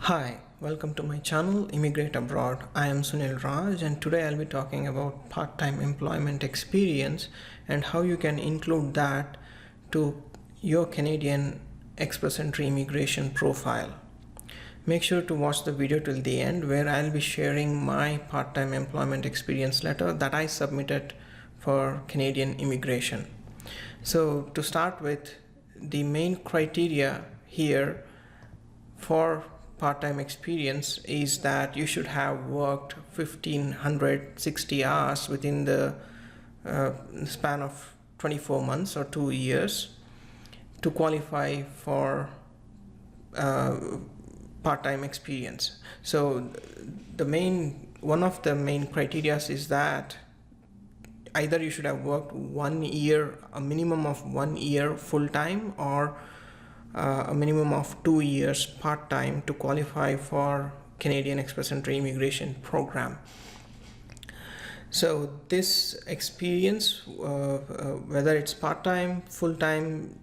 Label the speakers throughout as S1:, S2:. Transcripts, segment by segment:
S1: Hi, welcome to my channel Immigrate Abroad. I am Sunil Raj and today I'll be talking about part-time employment experience and how you can include that to your Canadian Express Entry immigration profile. Make sure to watch the video till the end where I'll be sharing my part-time employment experience letter that I submitted for Canadian immigration. So to start with, the main criteria here for part-time experience is that you should have worked 1560 hours within the span of 24 months or 2 years to qualify for part-time experience. So one of the main criteria is that either you should have worked 1 year, a minimum of 1 year full-time, or a minimum of 2 years part-time to qualify for Canadian Express Entry immigration program. So this experience, whether it's part-time, full-time,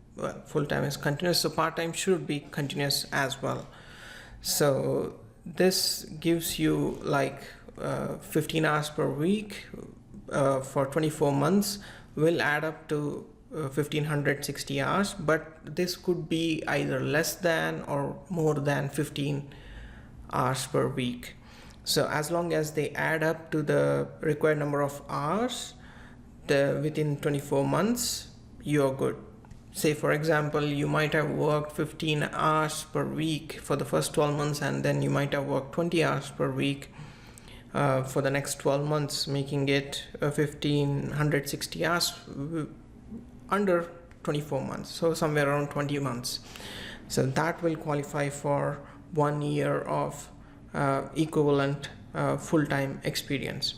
S1: full-time is continuous, so part-time should be continuous as well. So this gives you like 15 hours per week for 24 months will add up to 1560 hours, but this could be either less than or more than 15 hours per week. So as long as they add up to the required number of hours within 24 months, you're good. Say for example, you might have worked 15 hours per week for the first 12 months and then you might have worked 20 hours per week for the next 12 months, making it 1560 hours under 24 months, so somewhere around 20 months. So that will qualify for 1 year of equivalent full-time experience.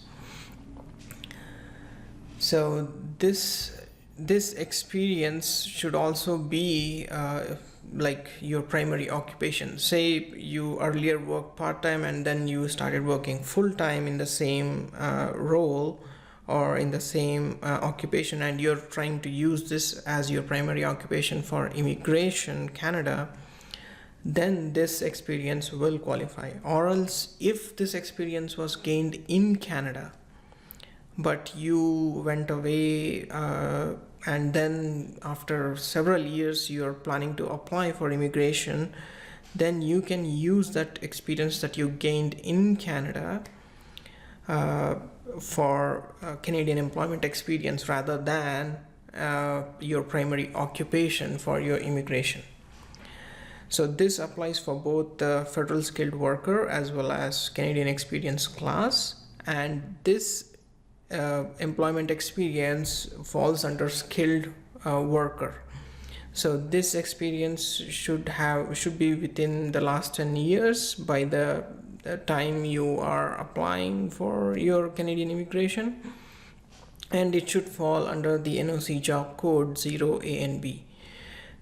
S1: So this experience should also be like your primary occupation. Say you earlier worked part-time and then you started working full-time in the same role or in the same occupation, and you're trying to use this as your primary occupation for immigration Canada, then this experience will qualify. Or else, if this experience was gained in Canada but you went away and then after several years you're planning to apply for immigration, then you can use that experience that you gained in Canada for Canadian employment experience rather than your primary occupation for your immigration. So this applies for both the federal skilled worker as well as Canadian experience class, and this employment experience falls under skilled worker. So this experience should be within the last 10 years by the time you are applying for your Canadian immigration, and it should fall under the NOC job code 0A and B.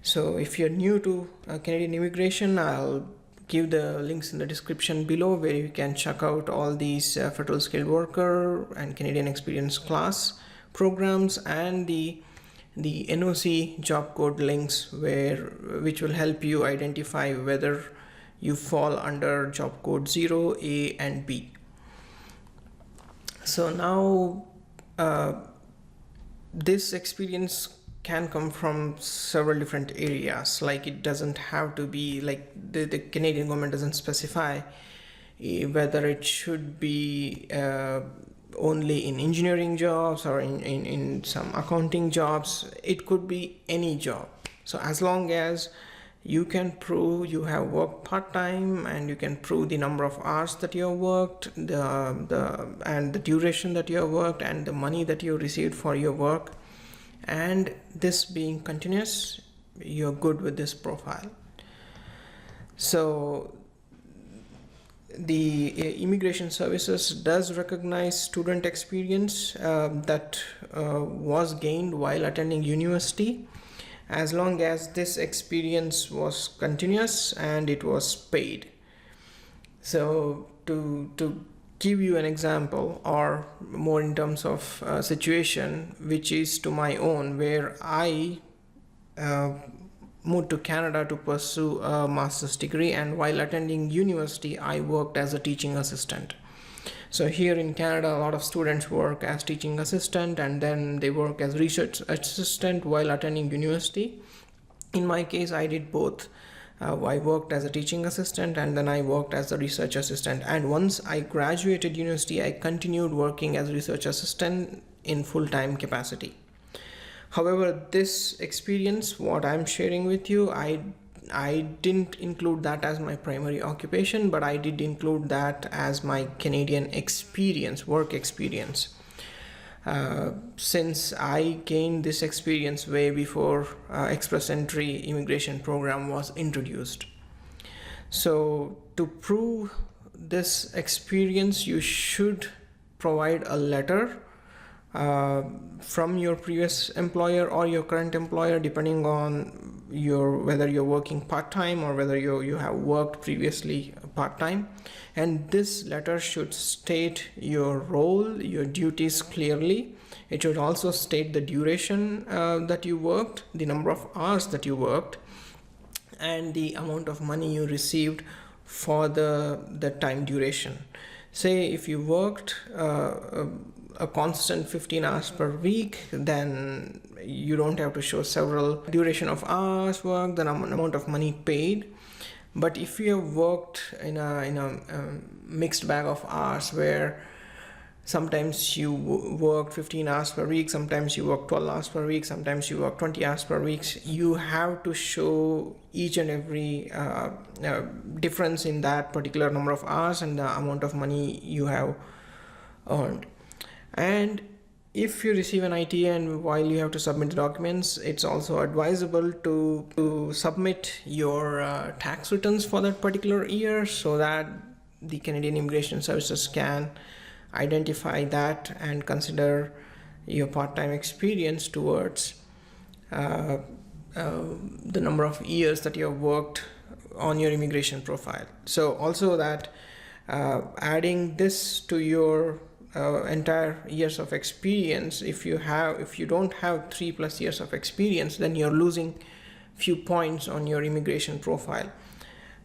S1: So if you're new to Canadian immigration, I'll give the links in the description below where you can check out all these federal skilled worker and Canadian experience class programs, and the NOC job code links which will help you identify whether you fall under job code 0A and B. So now this experience can come from several different areas. Like, it doesn't have to be like the Canadian government doesn't specify whether it should be only in engineering jobs or in some accounting jobs. It could be any job. So as long as you can prove you have worked part-time and you can prove the number of hours that you have worked, and the duration that you have worked and the money that you received for your work, and this being continuous, you're good with this profile. So the immigration services does recognize student experience that was gained while attending university, as long as this experience was continuous and it was paid. So to give you an example, or more in terms of situation which is to my own, where I moved to Canada to pursue a master's degree, and while attending university I worked as a teaching assistant. So here in Canada, a lot of students work as teaching assistant and then they work as research assistant while attending university. In my case, I did both. I worked as a teaching assistant and then I worked as a research assistant. And once I graduated university, I continued working as a research assistant in full-time capacity. However, this experience, what I'm sharing with you, I didn't include that as my primary occupation, but I did include that as my Canadian experience, work experience. Since I gained this experience way before Express Entry immigration program was introduced. So to prove this experience, you should provide a letter from your previous employer or your current employer, depending on whether you're working part-time or whether you have worked previously part-time. And this letter should state your role, your duties clearly. It should also state the duration that you worked, the number of hours that you worked, and the amount of money you received for the time duration. Say if you worked a constant 15 hours per week, then you don't have to show several duration of hours worked, the amount of money paid. But if you have worked in a mixed bag of hours, where sometimes you work 15 hours per week, sometimes you work 12 hours per week, sometimes you work 20 hours per week, you have to show each and every difference in that particular number of hours and the amount of money you have earned. And if you receive an ITA and while you have to submit the documents, it's also advisable to submit your tax returns for that particular year, so that the Canadian Immigration Services can identify that and consider your part-time experience towards the number of years that you have worked on your immigration profile. So also that adding this to your entire years of experience, if you don't have 3+ years of experience, then you're losing few points on your immigration profile.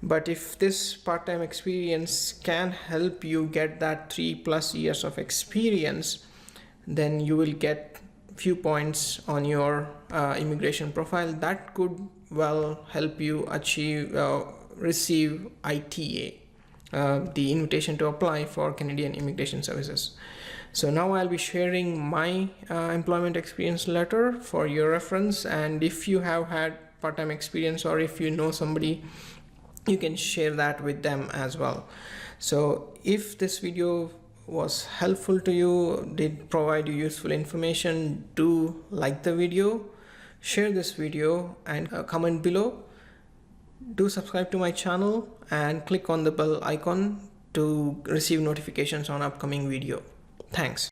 S1: But if this part-time experience can help you get that 3+ years of experience, then you will get few points on your immigration profile that could well help you receive ITA, the invitation to apply for Canadian Immigration Services. So now I'll be sharing my employment experience letter for your reference, and if you have had part-time experience or if you know somebody, you can share that with them as well. So if this video was helpful to you, did provide you useful information, do like the video, share this video and comment below. Do subscribe to my channel and click on the bell icon to receive notifications on upcoming video. Thanks.